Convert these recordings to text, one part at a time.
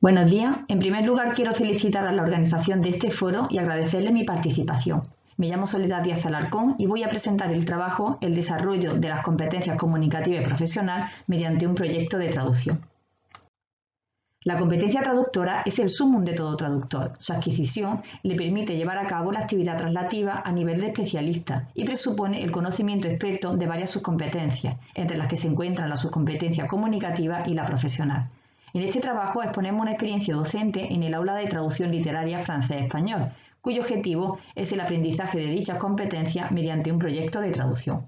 Buenos días. En primer lugar, quiero felicitar a la organización de este foro y agradecerle mi participación. Me llamo Soledad Díaz Alarcón y voy a presentar el trabajo El desarrollo de las competencias comunicativas y profesional mediante un proyecto de traducción. La competencia traductora es el sumum de todo traductor. Su adquisición le permite llevar a cabo la actividad traslativa a nivel de especialista y presupone el conocimiento experto de varias subcompetencias, entre las que se encuentran la subcompetencia comunicativa y la profesional. En este trabajo exponemos una experiencia docente en el aula de traducción literaria francés-español, cuyo objetivo es el aprendizaje de dichas competencias mediante un proyecto de traducción.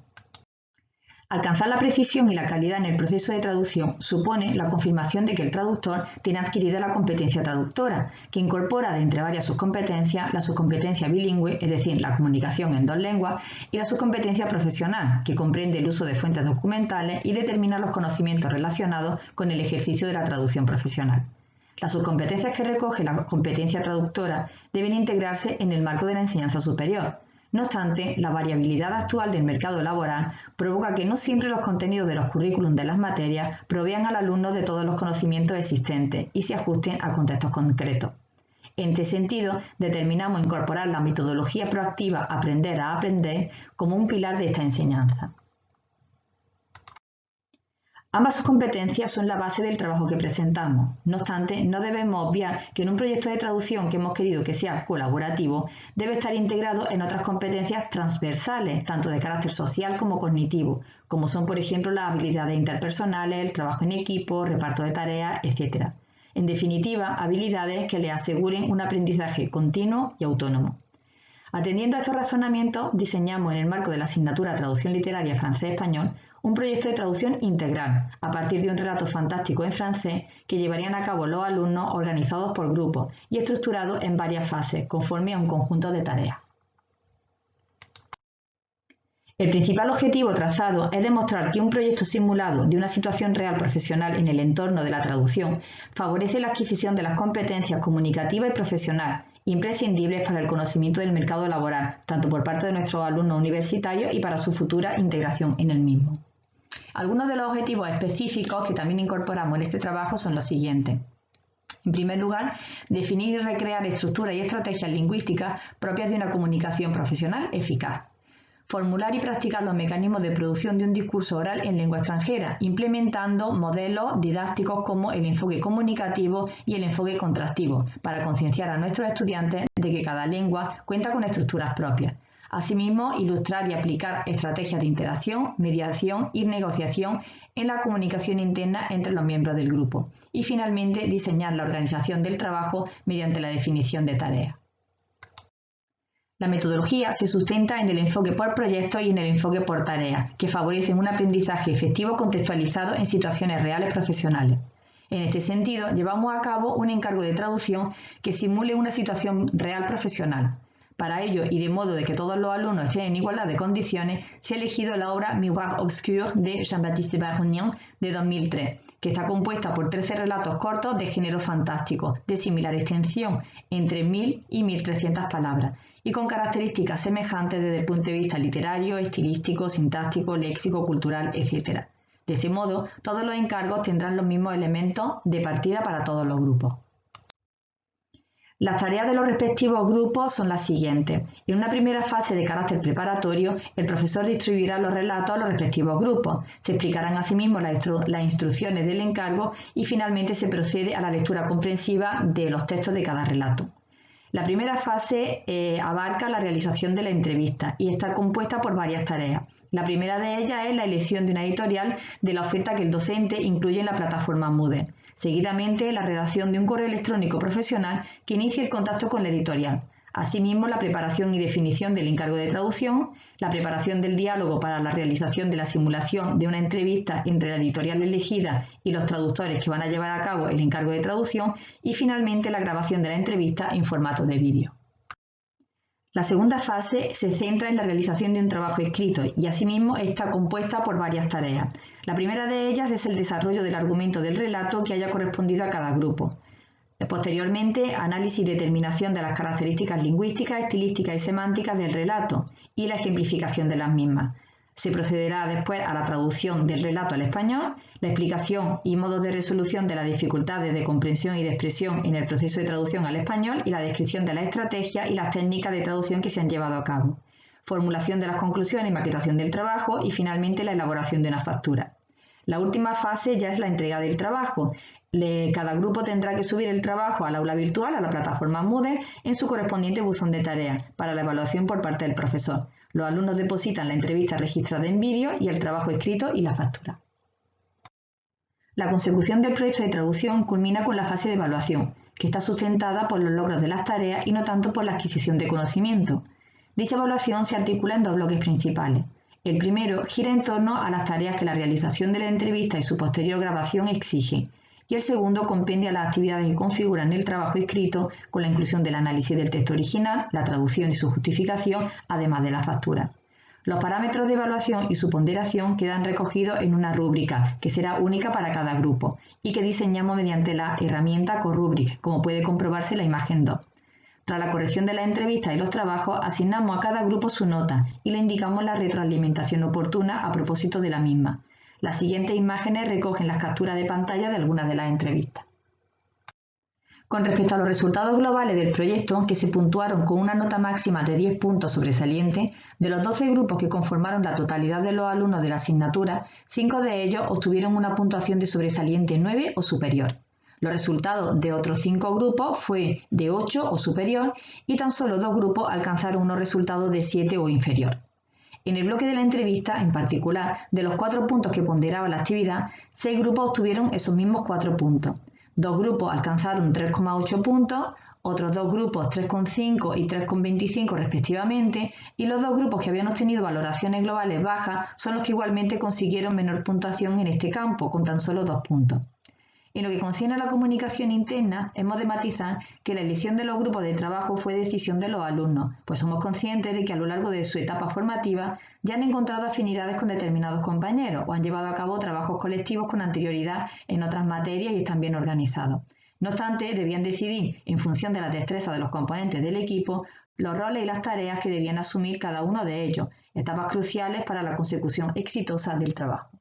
Alcanzar la precisión y la calidad en el proceso de traducción supone la confirmación de que el traductor tiene adquirida la competencia traductora, que incorpora de entre varias subcompetencias la subcompetencia bilingüe, es decir, la comunicación en dos lenguas, y la subcompetencia profesional, que comprende el uso de fuentes documentales y determina los conocimientos relacionados con el ejercicio de la traducción profesional. Las subcompetencias que recoge la competencia traductora deben integrarse en el marco de la enseñanza superior. No obstante, la variabilidad actual del mercado laboral provoca que no siempre los contenidos de los currículums de las materias provean al alumno de todos los conocimientos existentes y se ajusten a contextos concretos. En este sentido, determinamos incorporar la metodología proactiva Aprender a aprender como un pilar de esta enseñanza. Ambas subcompetencias son la base del trabajo que presentamos. No obstante, no debemos obviar que en un proyecto de traducción que hemos querido que sea colaborativo, debe estar integrado en otras competencias transversales, tanto de carácter social como cognitivo, como son, por ejemplo, las habilidades interpersonales, el trabajo en equipo, reparto de tareas, etc. En definitiva, habilidades que le aseguren un aprendizaje continuo y autónomo. Atendiendo a estos razonamientos, diseñamos en el marco de la asignatura Traducción Literaria Francés-Español un proyecto de traducción integral, a partir de un relato fantástico en francés que llevarían a cabo los alumnos organizados por grupos y estructurados en varias fases, conforme a un conjunto de tareas. El principal objetivo trazado es demostrar que un proyecto simulado de una situación real profesional en el entorno de la traducción favorece la adquisición de las competencias comunicativa y profesional, imprescindibles para el conocimiento del mercado laboral, tanto por parte de nuestros alumnos universitarios y para su futura integración en el mismo. Algunos de los objetivos específicos que también incorporamos en este trabajo son los siguientes. En primer lugar, definir y recrear estructuras y estrategias lingüísticas propias de una comunicación profesional eficaz. Formular y practicar los mecanismos de producción de un discurso oral en lengua extranjera, implementando modelos didácticos como el enfoque comunicativo y el enfoque contractivo, para concienciar a nuestros estudiantes de que cada lengua cuenta con estructuras propias. Asimismo, ilustrar y aplicar estrategias de interacción, mediación y negociación en la comunicación interna entre los miembros del grupo. Y finalmente, diseñar la organización del trabajo mediante la definición de tareas. La metodología se sustenta en el enfoque por proyecto y en el enfoque por tarea, que favorecen un aprendizaje efectivo contextualizado en situaciones reales profesionales. En este sentido, llevamos a cabo un encargo de traducción que simule una situación real profesional. Para ello, y de modo de que todos los alumnos estén en igualdad de condiciones, se ha elegido la obra Miroir obscur de Jean-Baptiste Bergogneau de 2003, que está compuesta por 13 relatos cortos de género fantástico, de similar extensión, entre 1000 y 1300 palabras, y con características semejantes desde el punto de vista literario, estilístico, sintáctico, léxico, cultural, etc. De ese modo, todos los encargos tendrán los mismos elementos de partida para todos los grupos. Las tareas de los respectivos grupos son las siguientes. En una primera fase de carácter preparatorio, el profesor distribuirá los relatos a los respectivos grupos. Se explicarán asimismo las instrucciones del encargo y finalmente se procede a la lectura comprensiva de los textos de cada relato. La primera fase abarca la realización de la entrevista y está compuesta por varias tareas. La primera de ellas es la elección de una editorial de la oferta que el docente incluye en la plataforma Moodle. Seguidamente, la redacción de un correo electrónico profesional que inicie el contacto con la editorial. Asimismo, la preparación y definición del encargo de traducción, la preparación del diálogo para la realización de la simulación de una entrevista entre la editorial elegida y los traductores que van a llevar a cabo el encargo de traducción y finalmente la grabación de la entrevista en formato de vídeo. La segunda fase se centra en la realización de un trabajo escrito y asimismo está compuesta por varias tareas. La primera de ellas es el desarrollo del argumento del relato que haya correspondido a cada grupo. Posteriormente, análisis y determinación de las características lingüísticas, estilísticas y semánticas del relato y la ejemplificación de las mismas. Se procederá después a la traducción del relato al español, la explicación y modos de resolución de las dificultades de comprensión y de expresión en el proceso de traducción al español y la descripción de las estrategias y las técnicas de traducción que se han llevado a cabo, formulación de las conclusiones y maquetación del trabajo y finalmente la elaboración de una factura. La última fase ya es la entrega del trabajo. Cada grupo tendrá que subir el trabajo al aula virtual, a la plataforma Moodle, en su correspondiente buzón de tareas para la evaluación por parte del profesor. Los alumnos depositan la entrevista registrada en vídeo y el trabajo escrito y la factura. La consecución del proyecto de traducción culmina con la fase de evaluación, que está sustentada por los logros de las tareas y no tanto por la adquisición de conocimiento. Dicha evaluación se articula en dos bloques principales. El primero gira en torno a las tareas que la realización de la entrevista y su posterior grabación exige, y el segundo compendia las actividades que configuran el trabajo escrito con la inclusión del análisis del texto original, la traducción y su justificación, además de la factura. Los parámetros de evaluación y su ponderación quedan recogidos en una rúbrica que será única para cada grupo y que diseñamos mediante la herramienta Corubric, como puede comprobarse en la imagen 2. Tras la corrección de la entrevista y los trabajos, asignamos a cada grupo su nota y le indicamos la retroalimentación oportuna a propósito de la misma. Las siguientes imágenes recogen las capturas de pantalla de algunas de las entrevistas. Con respecto a los resultados globales del proyecto, que se puntuaron con una nota máxima de 10 puntos sobresalientes, de los 12 grupos que conformaron la totalidad de los alumnos de la asignatura, 5 de ellos obtuvieron una puntuación de sobresaliente 9 o superior. Los resultados de otros 5 grupos fue de 8 o superior y tan solo 2 grupos alcanzaron unos resultados de 7 o inferior. En el bloque de la entrevista, en particular, de los 4 puntos que ponderaba la actividad, 6 grupos obtuvieron esos mismos 4 puntos. 2 grupos alcanzaron 3,8 puntos, otros 2 grupos 3,5 y 3,25 respectivamente, y los 2 grupos que habían obtenido valoraciones globales bajas son los que igualmente consiguieron menor puntuación en este campo, con tan solo 2 puntos. En lo que concierne a la comunicación interna, hemos de matizar que la elección de los grupos de trabajo fue decisión de los alumnos, pues somos conscientes de que a lo largo de su etapa formativa ya han encontrado afinidades con determinados compañeros o han llevado a cabo trabajos colectivos con anterioridad en otras materias y están bien organizados. No obstante, debían decidir, en función de la destreza de los componentes del equipo, los roles y las tareas que debían asumir cada uno de ellos, etapas cruciales para la consecución exitosa del trabajo.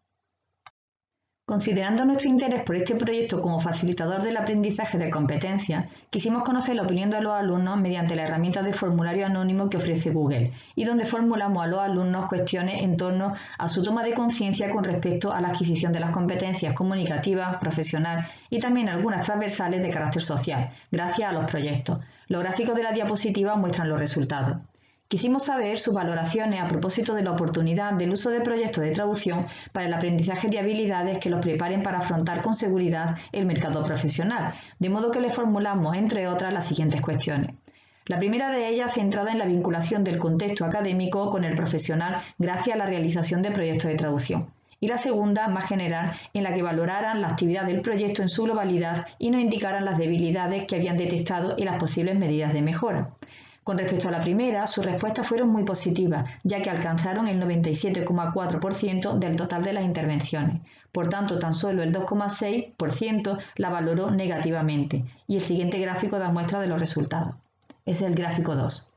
Considerando nuestro interés por este proyecto como facilitador del aprendizaje de competencias, quisimos conocer la opinión de los alumnos mediante la herramienta de formulario anónimo que ofrece Google y donde formulamos a los alumnos cuestiones en torno a su toma de conciencia con respecto a la adquisición de las competencias comunicativas, profesional y también algunas transversales de carácter social, gracias a los proyectos. Los gráficos de la diapositiva muestran los resultados. Quisimos saber sus valoraciones a propósito de la oportunidad del uso de proyectos de traducción para el aprendizaje de habilidades que los preparen para afrontar con seguridad el mercado profesional, de modo que les formulamos, entre otras, las siguientes cuestiones. La primera de ellas centrada en la vinculación del contexto académico con el profesional gracias a la realización de proyectos de traducción. Y la segunda, más general, en la que valoraran la actividad del proyecto en su globalidad y nos indicaran las debilidades que habían detectado y las posibles medidas de mejora. Con respecto a la primera, sus respuestas fueron muy positivas, ya que alcanzaron el 97,4% del total de las intervenciones. Por tanto, tan solo el 2,6% la valoró negativamente. Y el siguiente gráfico da muestra de los resultados. Es el gráfico 2.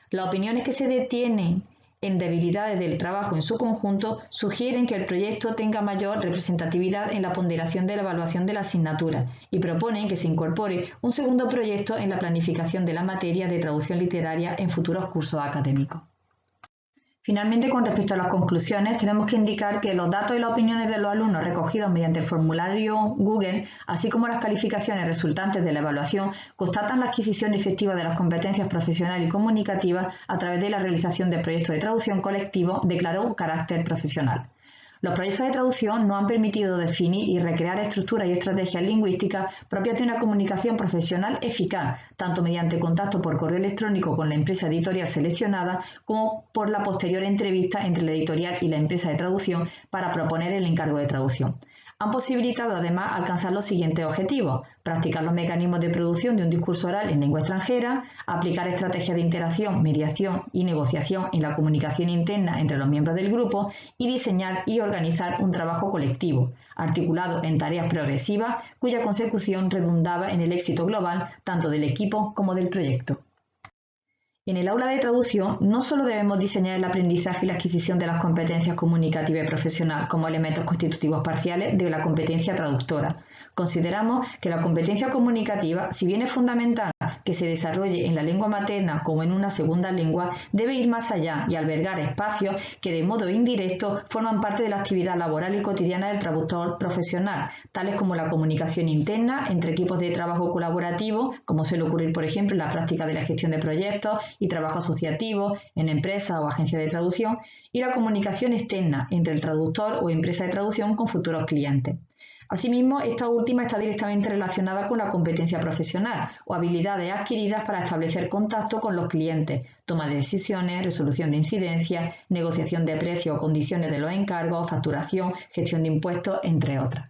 Las opiniones que se detienen en debilidades del trabajo en su conjunto sugieren que el proyecto tenga mayor representatividad en la ponderación de la evaluación de la asignatura y proponen que se incorpore un segundo proyecto en la planificación de la materia de traducción literaria en futuros cursos académicos. Finalmente, con respecto a las conclusiones, tenemos que indicar que los datos y las opiniones de los alumnos recogidos mediante el formulario Google, así como las calificaciones resultantes de la evaluación, constatan la adquisición efectiva de las competencias profesionales y comunicativas a través de la realización de proyectos de traducción colectivo de claro carácter profesional. Los proyectos de traducción nos han permitido definir y recrear estructuras y estrategias lingüísticas propias de una comunicación profesional eficaz, tanto mediante contacto por correo electrónico con la empresa editorial seleccionada, como por la posterior entrevista entre la editorial y la empresa de traducción para proponer el encargo de traducción. Han posibilitado además alcanzar los siguientes objetivos: practicar los mecanismos de producción de un discurso oral en lengua extranjera, aplicar estrategias de interacción, mediación y negociación en la comunicación interna entre los miembros del grupo y diseñar y organizar un trabajo colectivo, articulado en tareas progresivas cuya consecución redundaba en el éxito global tanto del equipo como del proyecto. En el aula de traducción no solo debemos diseñar el aprendizaje y la adquisición de las competencias comunicativa y profesional como elementos constitutivos parciales de la competencia traductora. Consideramos que la competencia comunicativa, si bien es fundamental que se desarrolle en la lengua materna como en una segunda lengua, debe ir más allá y albergar espacios que de modo indirecto forman parte de la actividad laboral y cotidiana del traductor profesional, tales como la comunicación interna entre equipos de trabajo colaborativo, como suele ocurrir por ejemplo en la práctica de la gestión de proyectos y trabajo asociativo en empresas o agencias de traducción, y la comunicación externa entre el traductor o empresa de traducción con futuros clientes. Asimismo, esta última está directamente relacionada con la competencia profesional o habilidades adquiridas para establecer contacto con los clientes, toma de decisiones, resolución de incidencias, negociación de precios o condiciones de los encargos, facturación, gestión de impuestos, entre otras.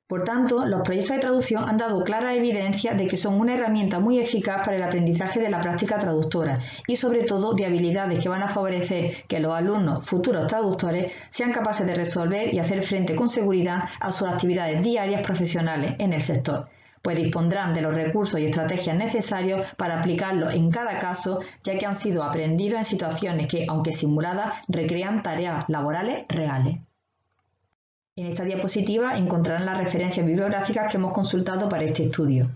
Por tanto, los proyectos de traducción han dado clara evidencia de que son una herramienta muy eficaz para el aprendizaje de la práctica traductora y sobre todo de habilidades que van a favorecer que los alumnos, futuros traductores, sean capaces de resolver y hacer frente con seguridad a sus actividades diarias profesionales en el sector, pues dispondrán de los recursos y estrategias necesarios para aplicarlos en cada caso, ya que han sido aprendidos en situaciones que, aunque simuladas, recrean tareas laborales reales. En esta diapositiva encontrarán las referencias bibliográficas que hemos consultado para este estudio.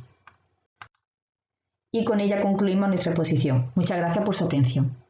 Y con ella concluimos nuestra exposición. Muchas gracias por su atención.